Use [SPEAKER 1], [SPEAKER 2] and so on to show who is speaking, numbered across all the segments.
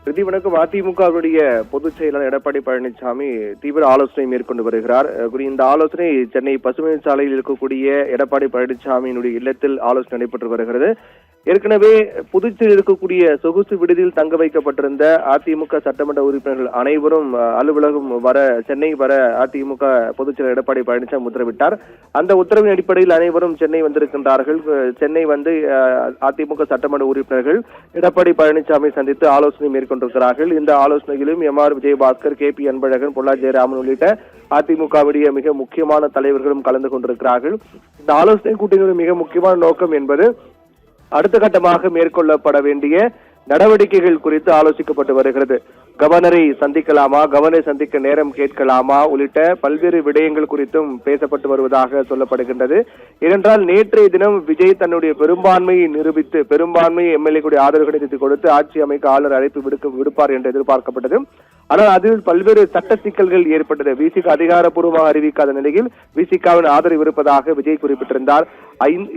[SPEAKER 1] பிரதி வணக்கம். அதிமுகவுடைய பொதுச் செயலாளர் எடப்பாடி பழனிசாமி தீவிர ஆலோசனை மேற்கொண்டு வருகிறார். இந்த ஆலோசனை சென்னை பசுமை சாலையில் இருக்கக்கூடிய எடப்பாடி பழனிசாமியினுடைய இல்லத்தில் ஆலோசனை நடைபெற்று வருகிறது. ஏற்கனவே புதுச்சேரியில் இருக்கக்கூடிய சொகுசு விடுதியில் தங்க வைக்கப்பட்டிருந்த அதிமுக சட்டமன்ற உறுப்பினர்கள் அனைவரும் அலுவலகம் சென்னை வர அதிமுக பொதுச் செயலர் எடப்பாடி பழனிசாமி உத்தரவிட்டார். அந்த உத்தரவின் அடிப்படையில் அனைவரும் சென்னை வந்திருக்கின்றார்கள். சென்னை வந்து அதிமுக சட்டமன்ற உறுப்பினர்கள் எடப்பாடி பழனிசாமி சந்தித்து ஆலோசனை மேற்கொண்டிருக்கிறார்கள். இந்த ஆலோசனையிலும் எம்.ஆர். விஜயபாஸ்கர், கே.பி. அன்பழகன், பொள்ளாச்சி ஜெயராமன் உள்ளிட்ட அதிமுகவுடைய மிக முக்கியமான தலைவர்களும் கலந்து கொண்டிருக்கிறார்கள். இந்த ஆலோசனை கூட்டங்களின் மிக முக்கியமான நோக்கம் என்பது அடுத்த கட்டமாக மேற்கொள்ளப்பட வேண்டிய நடவடிக்கைகள் குறித்து ஆலோசிக்கப்பட்டு வருகிறது. கவர்னரை சந்திக்கலாமா, கவர்னரை சந்திக்க நேரம் கேட்கலாமா உள்ளிட்ட பல்வேறு விடயங்கள் குறித்தும் பேசப்பட்டு வருவதாக சொல்லப்படுகின்றது. ஏனென்றால் நேற்றைய தினம் விஜய் தன்னுடைய பெரும்பான்மையை நிரூபித்து பெரும்பான்மை எம்எல்ஏ ஆதரவு கிடைத்து கொடுத்து ஆட்சி அமைக்க ஆளுநர் அழைப்பு விடுப்பார் என்று எதிர்பார்க்கப்பட்டது. ஆனால் அதில் பல்வேறு சட்ட சிக்கல்கள் ஏற்பட்டது. விசிக அதிகாரப்பூர்வமாக அறிவிக்காத நிலையில் விசிகாவின் ஆதரவு இருப்பதாக விஜய் குறிப்பிட்டிருந்தார்.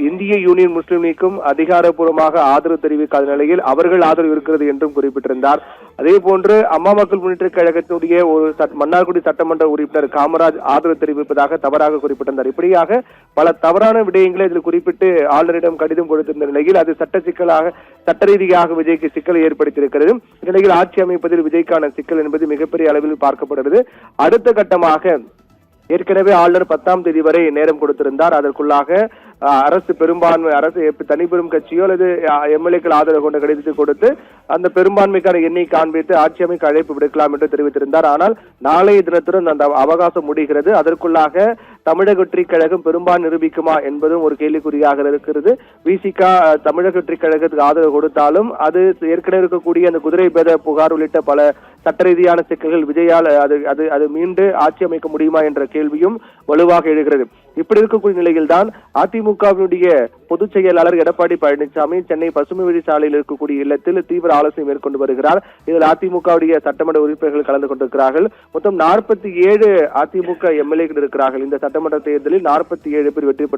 [SPEAKER 1] இந்திய யூனியன் முஸ்லீம் லீக்கும் அதிகாரப்பூர்வமாக ஆதரவு தெரிவிக்காத நிலையில் அவர்கள் ஆதரவு இருக்கிறது என்றும் குறிப்பிட்டிருந்தார். அதே போன்று அம்மா மக்கள் முன்னேற்ற கழகத்துடைய ஒரு மன்னார்குடி சட்டமன்ற உறுப்பினர் காமராஜ் ஆதரவு தெரிவிப்பதாக தவறாக குறிப்பிட்டிருந்தார். இப்படியாக பல தவறான விடயங்களை இதில் குறிப்பிட்டு ஆளுநரிடம் கடிதம் கொடுத்திருந்த நிலையில் அது சட்ட ரீதியாக விஜய்க்கு சிக்கலை ஏற்படுத்தியிருக்கிறது. இந்நிலையில் ஆட்சி அமைப்பதில் விஜய்க்கான சிக்கல் என்பது மிகப்பெரிய அளவில் பார்க்கப்படுகிறது. அடுத்த கட்டமாக ஏற்கனவே ஆளுநர் 10ஆம் தேதி வரை நேரம் கொடுத்திருந்தார். அதற்குள்ளாக அரசு தனிப்பெரும் கட்சியோ அல்லது எம்எல்ஏக்கள் ஆதரவு கொண்ட கடிதத்தை கொடுத்து அந்த பெரும்பான்மைக்கான எண்ணை காண்பித்து ஆட்சி அமைக்க அழைப்பு விடுக்கலாம் என்று தெரிவித்திருந்தார். ஆனால் நாளைய தினத்துடன் அந்த அவகாசம் முடிகிறது. அதற்குள்ளாக தமிழக வெற்றி கழகம் பெரும்பான்மை நிரூபிக்குமா என்பதும் ஒரு கேள்விக்குறியாக இருக்கிறது. விசிக தமிழக வெற்றி கழகத்துக்கு ஆதரவு கொடுத்தாலும் அது ஏற்கனவே இருக்கக்கூடிய அந்த குதிரை பேத புகார் உள்ளிட்ட பல சட்ட ரீதியான சிக்கல்கள் விஜயால் அது மீண்டு ஆட்சி அமைக்க முடியுமா என்ற கேள்வியும் வலுவாக எழுகிறது. இப்படி இருக்கக்கூடிய நிலையில்தான் அதிமுகவினுடைய பொதுச் செயலாளர் எடப்பாடி பழனிசாமி சென்னை பசுமை வழி சாலையில் இருக்கக்கூடிய இல்லத்தில் தீவிர ஆலோசனை மேற்கொண்டு வருகிறார். இதில் அதிமுகவுடைய சட்டமன்ற உறுப்பினர்கள் கலந்து கொண்டிருக்கிறார்கள். மொத்தம் 47 அதிமுக எம்எல்ஏக்கள் இருக்கிறார்கள். இந்த சட்டமன்ற தேர்தலில் 47 பேர் வெற்றி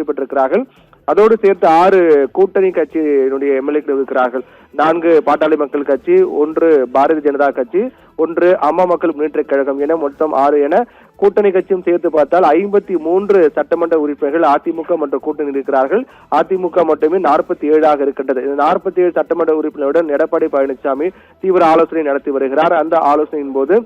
[SPEAKER 1] பெற்றிருக்கிறார்கள். அதோடு சேர்த்து 6 கூட்டணி கட்சியினுடைய எம்எல்ஏக்கள் இருக்கிறார்கள். 4 பாட்டாளி மக்கள் கட்சி, 1 பாரதிய ஜனதா கட்சி, 1 அம்மா மக்கள் முன்னேற்ற கழகம் என மொத்தம் 6 என கூட்டணி கட்சியும் சேர்த்து பார்த்தால் 53 சட்டமன்ற உறுப்பினர்கள் அதிமுக மன்ற கூட்டணி இருக்கிறார்கள். அதிமுக மட்டுமே 47 இருக்கின்றது. 47 சட்டமன்ற உறுப்பினருடன் எடப்பாடி பழனிசாமி தீவிர ஆலோசனை நடத்தி வருகிறார். அந்த ஆலோசனையின் போது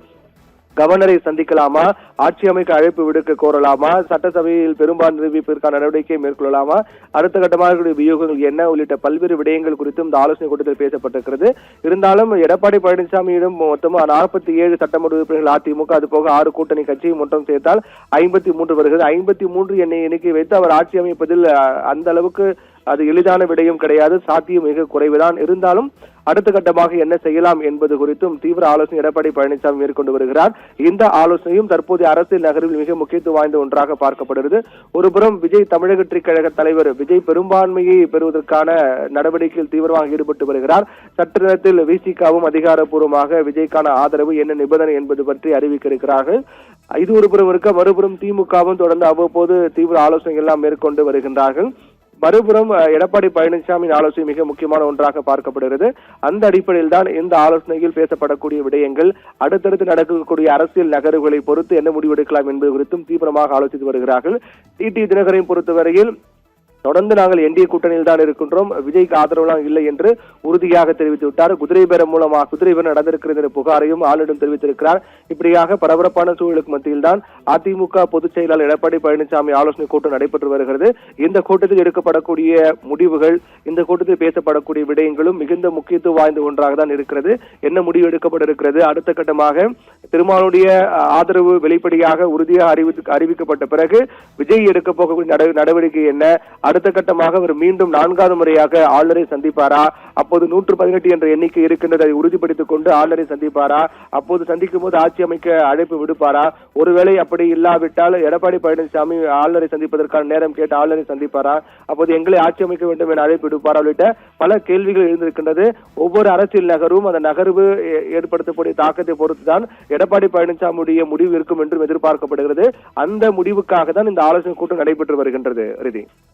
[SPEAKER 1] கவர்னரை சந்திக்கலாமா, ஆட்சி அமைக்க அழைப்பு விடுக்க கோரலாமா, சட்டசபையில் பெரும்பான்மை நிரூபிப்பதற்கான நடவடிக்கை மேற்கொள்ளலாமா, அடுத்த கட்டமாக வியூகங்கள் என்ன உள்ளிட்ட பல்வேறு விடயங்கள் குறித்தும் இந்த ஆலோசனை கூட்டத்தில் பேசப்பட்டிருக்கிறது. இருந்தாலும் எடப்பாடி பழனிசாமியிடம் மொத்தமாக 47 சட்டமன்ற உறுப்பினர்கள் அதிமுக, அது போக 6 கூட்டணி கட்சி மொத்தம் சேர்த்தால் 53 வருகிறது. 53 எண்ணிக்கை வைத்து அவர் ஆட்சி அமைப்பதில் அந்த அளவுக்கு அது எளிதான விடயம் கிடையாது, சாத்தியம் மிக குறைவுதான். இருந்தாலும் அடுத்த கட்டமாக என்ன செய்யலாம் என்பது குறித்தும் தீவிர ஆலோசனை எடப்பாடி பழனிசாமி மேற்கொண்டு வருகிறார். இந்த ஆலோசனையும் தற்போதைய அரசியல் நகரில் மிக முக்கியத்துவம் வாய்ந்த ஒன்றாக பார்க்கப்படுகிறது. ஒருபுறம் விஜய் தமிழக வெற்றி கழக தலைவர் விஜய் பெரும்பான்மையை பெறுவதற்கான நடவடிக்கையில் தீவிரமாக ஈடுபட்டு வருகிறார். சற்று நேரத்தில் விசிகாவும் அதிகாரப்பூர்வமாக விஜய்க்கான ஆதரவு என்ன நிபந்தனை என்பது பற்றி அறிவிக்க இருக்கிறார்கள். இது ஒருபுறம் இருக்க, மறுபுறம் திமுகவும் தொடர்ந்து அவ்வப்போது தீவிர ஆலோசனை எல்லாம் மேற்கொண்டு வருகின்றார்கள். மறுபுறம் எடப்பாடி பழனிசாமியின் ஆலோசனை மிக முக்கியமான ஒன்றாக பார்க்கப்படுகிறது. அந்த அடிப்படையில் தான் இந்த ஆலோசனையில் பேசப்படக்கூடிய விடயங்கள் அடுத்தடுத்து நடக்கக்கூடிய அரசியல் நகர்வுகளை பொறுத்து என்ன முடிவெடுக்கலாம் என்பது குறித்தும் தீவிரமாக ஆலோசித்து வருகிறார்கள். டிடி தினகரையும் பொறுத்தவரையில் தொடர்ந்து நாங்கள் என்டிஏ கூட்டணியில் தான் இருக்கின்றோம், விஜய்க்கு ஆதரவுலாம் இல்லை என்று உறுதியாக தெரிவித்து விட்டார். குதிரை பேரம் நடந்திருக்கிறது என்ற புகாரையும் ஆளுநரிடம் தெரிவித்திருக்கிறார். இப்படியாக பரபரப்பான சூழலுக்கு மத்தியில் தான் அதிமுக பொதுச் செயலாளர் எடப்பாடி பழனிசாமி ஆலோசனை கூட்டம் நடைபெற்று வருகிறது. இந்த கூட்டத்தில் எடுக்கப்படக்கூடிய முடிவுகள், இந்த கூட்டத்தில் பேசப்படக்கூடிய விடயங்களும் மிகுந்த முக்கியத்துவம் வாய்ந்த ஒன்றாக தான் இருக்கிறது. என்ன முடிவு எடுக்கப்பட இருக்கிறது, அடுத்த கட்டமாக திருமாவளவனுடைய ஆதரவு வெளிப்படையாக உறுதியாக அறிவிக்கப்பட்ட பிறகு விஜய் எடுக்க போகக்கூடிய நடவடிக்கை என்ன, அடுத்த கட்டமாக அவர் மீண்டும் 4வது முறையாக ஆளுநரை சந்திப்பாரா, அப்போது 118 என்ற எண்ணிக்கை இருக்கின்றது, அதை உறுதிப்படுத்திக் கொண்டு ஆளுநரை சந்திப்பாரா, அப்போது சந்திக்கும் போது ஆட்சி அமைக்க அழைப்பு விடுப்பாரா, ஒருவேளை அப்படி இல்லாவிட்டால் எடப்பாடி பழனிசாமி ஆளுநரை சந்திப்பதற்கான நேரம் கேட்டு ஆளுநரை சந்திப்பாரா, அப்போது எங்களை ஆட்சி அமைக்க வேண்டும் என அழைப்பு விடுப்பாரா உள்ளிட்ட பல கேள்விகள் இருந்திருக்கின்றது. ஒவ்வொரு அரசியல் நகரும் அந்த நகர்வு ஏற்படுத்தக்கூடிய தாக்கத்தை பொறுத்துதான் எடப்பாடி பழனிசாமியுடைய முடிவு இருக்கும் என்றும் எதிர்பார்க்கப்படுகிறது. அந்த முடிவுக்காக தான் இந்த ஆலோசனை கூட்டம் நடைபெற்று வருகின்றது. ரிதி.